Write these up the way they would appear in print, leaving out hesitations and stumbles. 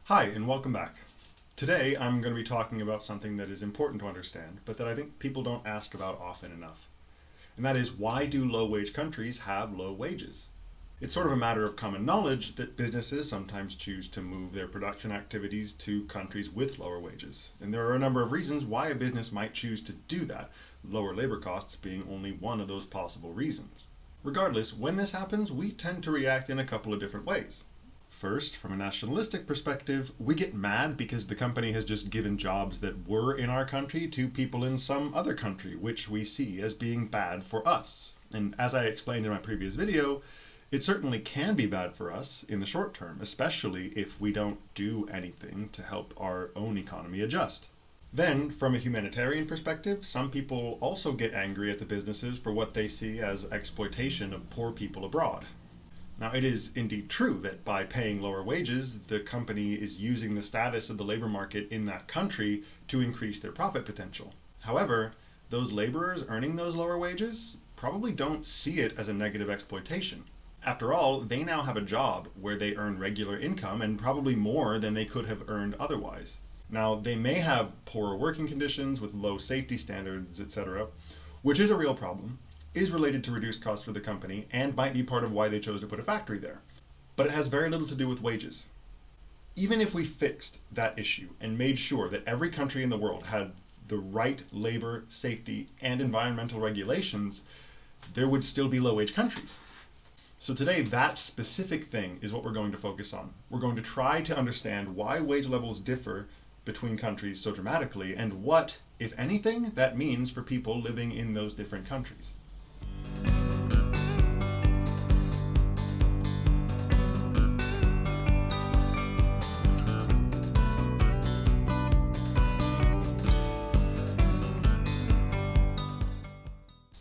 Hi, and welcome back. Today I'm going to be talking about something that is important to understand, but that I think people don't ask about often enough. And that is, why do low-wage countries have low wages? It's sort of a matter of common knowledge that businesses sometimes choose to move their production activities to countries with lower wages. And there are a number of reasons why a business might choose to do that, lower labor costs being only one of those possible reasons. Regardless, when this happens, we tend to react in a couple of different ways. First, from a nationalistic perspective, we get mad because the company has just given jobs that were in our country to people in some other country, which we see as being bad for us. And as I explained in my previous video, it certainly can be bad for us in the short term, especially if we don't do anything to help our own economy adjust. Then, from a humanitarian perspective, some people also get angry at the businesses for what they see as exploitation of poor people abroad. Now, it is indeed true that by paying lower wages, the company is using the status of the labor market in that country to increase their profit potential. However, those laborers earning those lower wages probably don't see it as a negative exploitation. After all, they now have a job where they earn regular income and probably more than they could have earned otherwise. Now, they may have poorer working conditions with low safety standards, etc., which is a real problem, is related to reduced costs for the company, and might be part of why they chose to put a factory there. But it has very little to do with wages. Even if we fixed that issue and made sure that every country in the world had the right labor, safety, and environmental regulations, there would still be low-wage countries. So today, that specific thing is what we're going to focus on. We're going to try to understand why wage levels differ between countries so dramatically, and what, if anything, that means for people living in those different countries.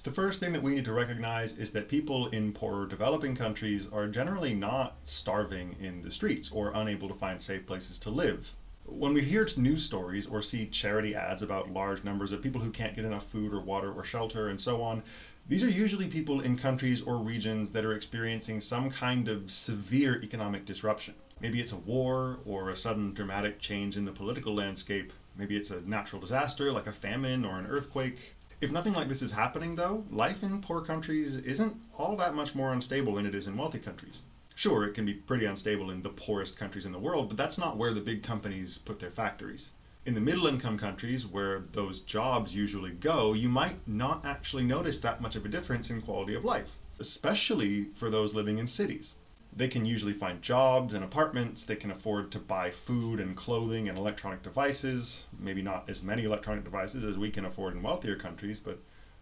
The first thing that we need to recognize is that people in poorer developing countries are generally not starving in the streets or unable to find safe places to live. When we hear news stories or see charity ads about large numbers of people who can't get enough food or water or shelter and so on, these are usually people in countries or regions that are experiencing some kind of severe economic disruption. Maybe it's a war or a sudden dramatic change in the political landscape. Maybe it's a natural disaster like a famine or an earthquake. If nothing like this is happening, though, life in poor countries isn't all that much more unstable than it is in wealthy countries. Sure, it can be pretty unstable in the poorest countries in the world, but that's not where the big companies put their factories. In the middle-income countries, where those jobs usually go, you might not actually notice that much of a difference in quality of life, especially for those living in cities. They can usually find jobs and apartments, they can afford to buy food and clothing and electronic devices, maybe not as many electronic devices as we can afford in wealthier countries, but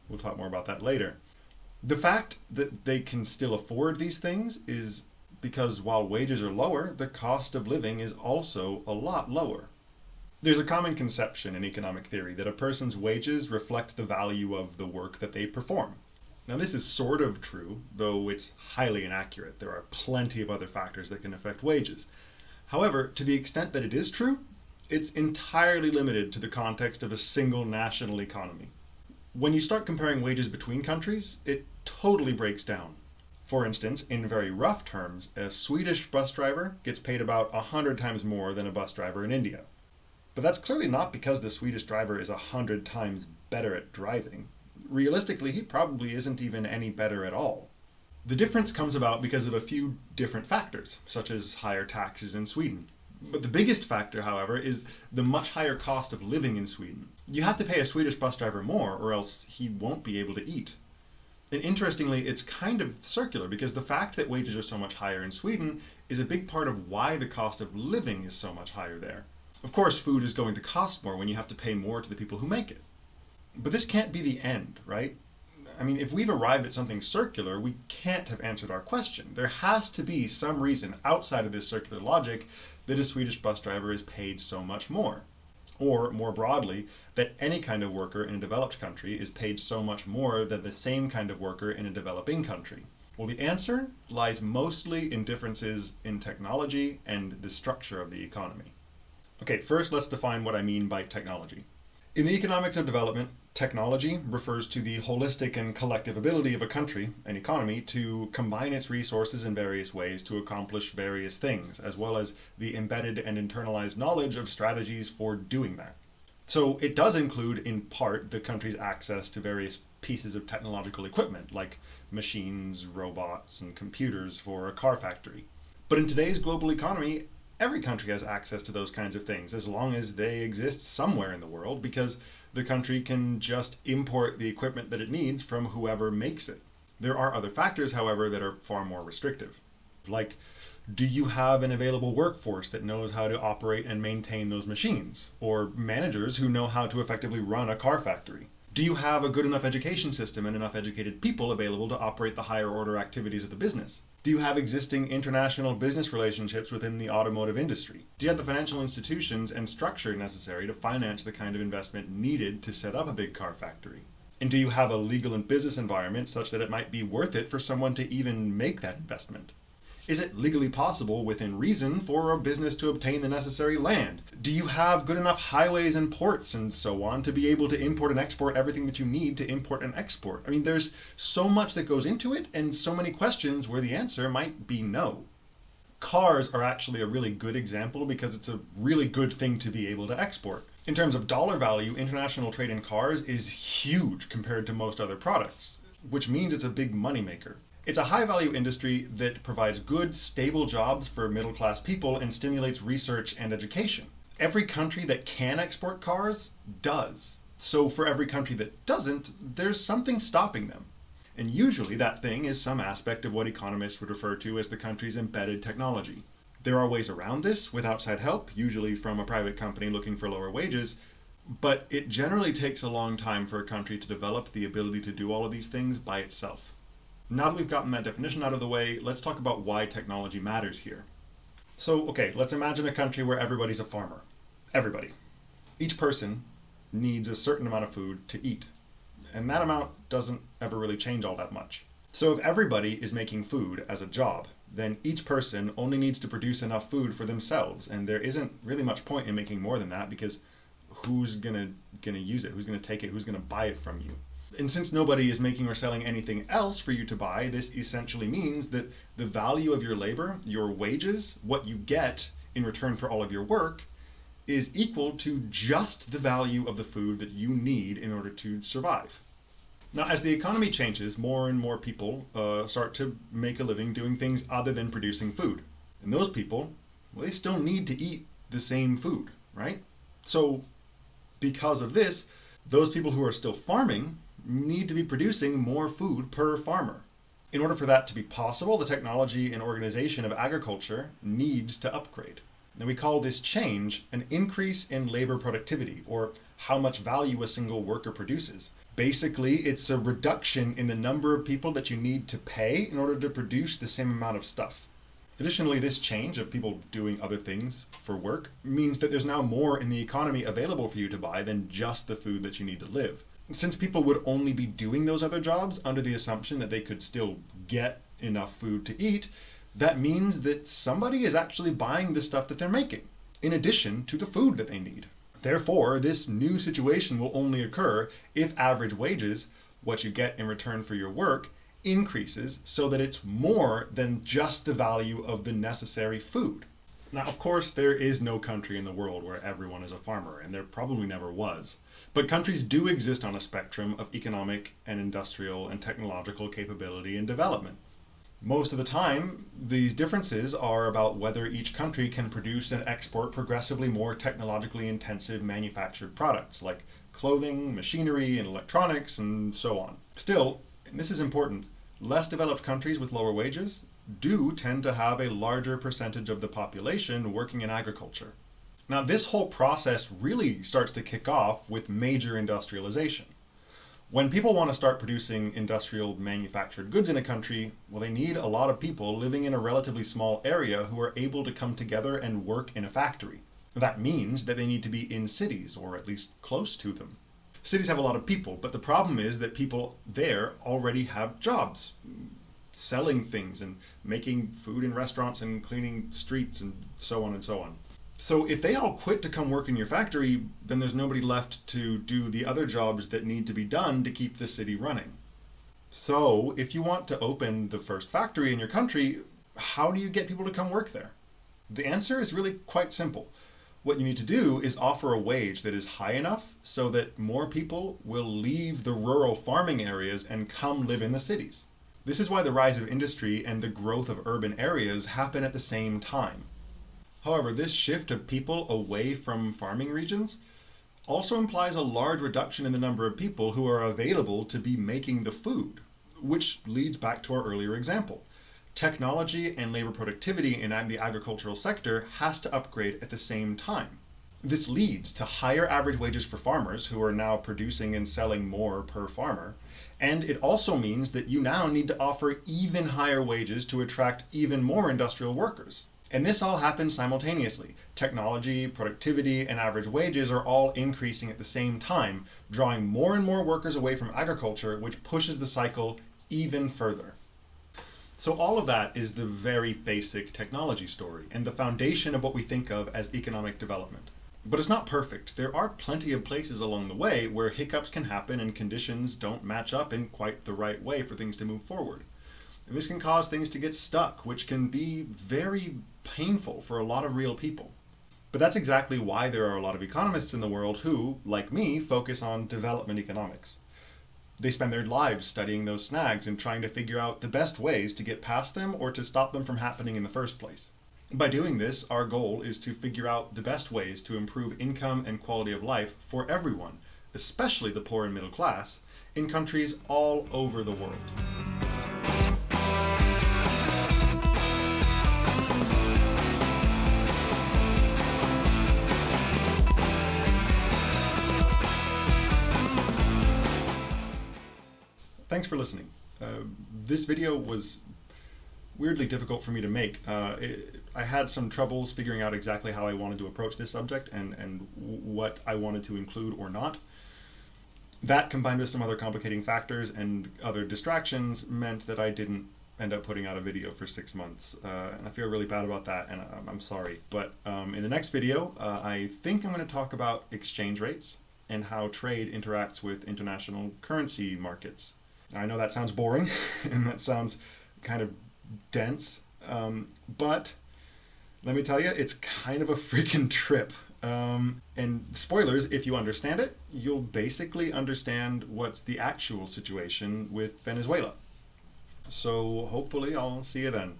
we'll talk more about that later. The fact that they can still afford these things is because while wages are lower, the cost of living is also a lot lower. There's a common conception in economic theory that a person's wages reflect the value of the work that they perform. Now, this is sort of true, though it's highly inaccurate. There are plenty of other factors that can affect wages. However, to the extent that it is true, it's entirely limited to the context of a single national economy. When you start comparing wages between countries, it totally breaks down. For instance, in very rough terms, a Swedish bus driver gets paid about 100 times more than a bus driver in India. But that's clearly not because the Swedish driver is 100 times better at driving. Realistically, he probably isn't even any better at all. The difference comes about because of a few different factors, such as higher taxes in Sweden. But the biggest factor, however, is the much higher cost of living in Sweden. You have to pay a Swedish bus driver more, or else he won't be able to eat. And interestingly, it's kind of circular, because the fact that wages are so much higher in Sweden is a big part of why the cost of living is so much higher there. Of course, food is going to cost more when you have to pay more to the people who make it. But this can't be the end, right? I mean, if we've arrived at something circular, we can't have answered our question. There has to be some reason outside of this circular logic that a Swedish bus driver is paid so much more. Or, more broadly, that any kind of worker in a developed country is paid so much more than the same kind of worker in a developing country. Well, the answer lies mostly in differences in technology and the structure of the economy. Okay, first let's define what I mean by technology. In the economics of development, Technology refers to the holistic and collective ability of a country, an economy, to combine its resources in various ways to accomplish various things, as well as the embedded and internalized knowledge of strategies for doing that. So it does include, in part, the country's access to various pieces of technological equipment, like machines, robots, and computers for a car factory. But in today's global economy, every country has access to those kinds of things, as long as they exist somewhere in the world, because the country can just import the equipment that it needs from whoever makes it. There are other factors, however, that are far more restrictive. Like, do you have an available workforce that knows how to operate and maintain those machines? Or managers who know how to effectively run a car factory? Do you have a good enough education system and enough educated people available to operate the higher order activities of the business? Do you have existing international business relationships within the automotive industry? Do you have the financial institutions and structure necessary to finance the kind of investment needed to set up a big car factory? And do you have a legal and business environment such that it might be worth it for someone to even make that investment? Is it legally possible, within reason, for a business to obtain the necessary land? Do you have good enough highways and ports and so on to be able to import and export everything that you need to import and export? I mean, there's so much that goes into it, and so many questions where the answer might be no. Cars are actually a really good example because it's a really good thing to be able to export. In terms of dollar value, international trade in cars is huge compared to most other products, which means it's a big moneymaker. It's a high-value industry that provides good, stable jobs for middle-class people and stimulates research and education. Every country that can export cars does. So for every country that doesn't, there's something stopping them. And usually that thing is some aspect of what economists would refer to as the country's embedded technology. There are ways around this with outside help, usually from a private company looking for lower wages, but it generally takes a long time for a country to develop the ability to do all of these things by itself. Now that we've gotten that definition out of the way, let's talk about why technology matters here. So, okay, let's imagine a country where everybody's a farmer. Everybody. Each person needs a certain amount of food to eat. And that amount doesn't ever really change all that much. So if everybody is making food as a job, then each person only needs to produce enough food for themselves. And there isn't really much point in making more than that, because who's gonna use it? Who's gonna take it? Who's gonna buy it from you? And since nobody is making or selling anything else for you to buy, this essentially means that the value of your labor, your wages, what you get in return for all of your work, is equal to just the value of the food that you need in order to survive. Now, as the economy changes, more and more people start to make a living doing things other than producing food. And those people, well, they still need to eat the same food, right? So because of this, those people who are still farming need to be producing more food per farmer. In order for that to be possible, the technology and organization of agriculture needs to upgrade. And we call this change an increase in labor productivity, or how much value a single worker produces. Basically, it's a reduction in the number of people that you need to pay in order to produce the same amount of stuff. Additionally, this change of people doing other things for work means that there's now more in the economy available for you to buy than just the food that you need to live. Since people would only be doing those other jobs under the assumption that they could still get enough food to eat, that means that somebody is actually buying the stuff that they're making, in addition to the food that they need. Therefore, this new situation will only occur if average wages, what you get in return for your work, increases so that it's more than just the value of the necessary food. Now, of course, there is no country in the world where everyone is a farmer, and there probably never was. But countries do exist on a spectrum of economic and industrial and technological capability and development. Most of the time, these differences are about whether each country can produce and export progressively more technologically intensive manufactured products, like clothing, machinery, and electronics, and so on. Still, and this is important, less developed countries with lower wages do tend to have a larger percentage of the population working in agriculture. Now, this whole process really starts to kick off with major industrialization. When people want to start producing industrial manufactured goods in a country, well, they need a lot of people living in a relatively small area who are able to come together and work in a factory. That means that they need to be in cities, or at least close to them. Cities have a lot of people, but the problem is that people there already have jobs, selling things and making food in restaurants and cleaning streets and so on and so on. So if they all quit to come work in your factory, then there's nobody left to do the other jobs that need to be done to keep the city running. So if you want to open the first factory in your country, how do you get people to come work there? The answer is really quite simple. What you need to do is offer a wage that is high enough so that more people will leave the rural farming areas and come live in the cities. This is why the rise of industry and the growth of urban areas happen at the same time. However, this shift of people away from farming regions also implies a large reduction in the number of people who are available to be making the food, which leads back to our earlier example. Technology and labor productivity in the agricultural sector has to upgrade at the same time. This leads to higher average wages for farmers who are now producing and selling more per farmer, and it also means that you now need to offer even higher wages to attract even more industrial workers. And this all happens simultaneously. Technology, productivity, and average wages are all increasing at the same time, drawing more and more workers away from agriculture, which pushes the cycle even further. So all of that is the very basic technology story and the foundation of what we think of as economic development. But it's not perfect. There are plenty of places along the way where hiccups can happen and conditions don't match up in quite the right way for things to move forward. And this can cause things to get stuck, which can be very painful for a lot of real people. But that's exactly why there are a lot of economists in the world who, like me, focus on development economics. They spend their lives studying those snags and trying to figure out the best ways to get past them or to stop them from happening in the first place. By doing this, our goal is to figure out the best ways to improve income and quality of life for everyone, especially the poor and middle class, in countries all over the world. Thanks for listening. This video was weirdly difficult for me to make. I had some troubles figuring out exactly how I wanted to approach this subject and what I wanted to include or not. That, combined with some other complicating factors and other distractions, meant that I didn't end up putting out a video for 6 months. And I feel really bad about that, and I'm sorry. But in the next video, I think I'm going to talk about exchange rates and how trade interacts with international currency markets. I know that sounds boring, and that sounds kind of dense, but let me tell you, it's kind of a freaking trip. And spoilers, if you understand it, you'll basically understand what's the actual situation with Venezuela. So hopefully I'll see you then.